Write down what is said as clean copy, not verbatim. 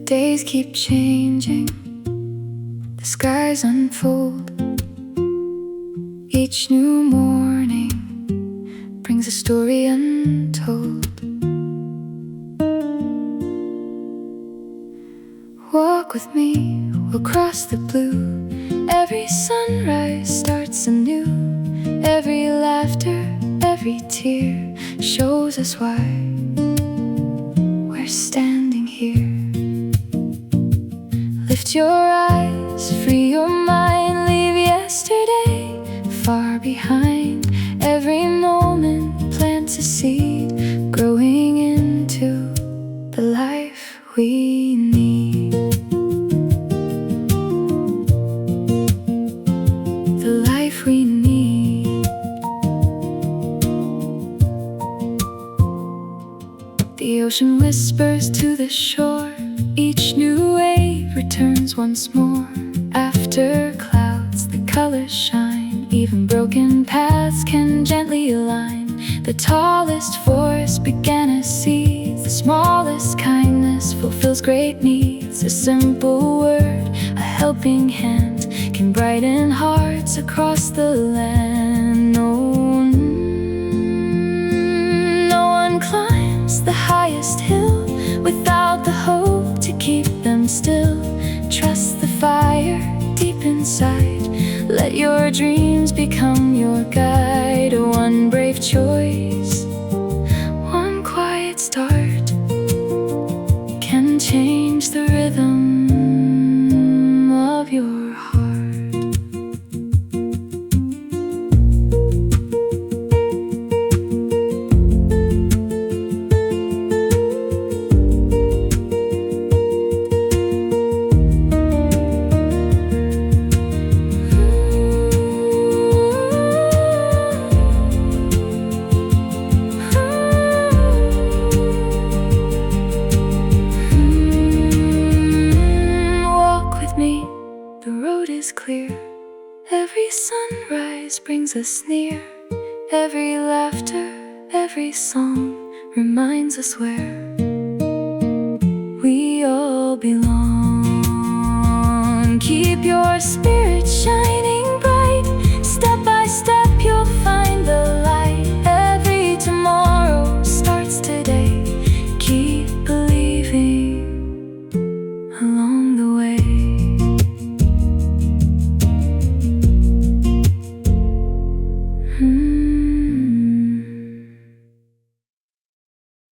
days keep changing, the skies unfold. Each new morning brings a story untold. Walk with me, we'll cross the blue. Every sunrise starts anew. Every laughter, every tear shows us why we're standing here. Lift your eyes, free your mind, leave yesterday far behind. Every moment plants a seed, growing into the life we need. The life we need. The ocean whispers to the shore. Each new wave returns once more. After clouds, the colors shine. Even broken paths can gently align. The tallest forest began as seeds. The smallest kindness fulfills great needs. A simple word, a helping hand, can brighten hearts across the land. No one climbs the highest hill without the hope to keep them still. Trust the fire deep inside. Let your dreams become your guide. One brave choice, one quiet start, can change the rhythm of your heart. The road is clear. Every sunrise brings us near. Every laughter, every song reminds us where we all belong.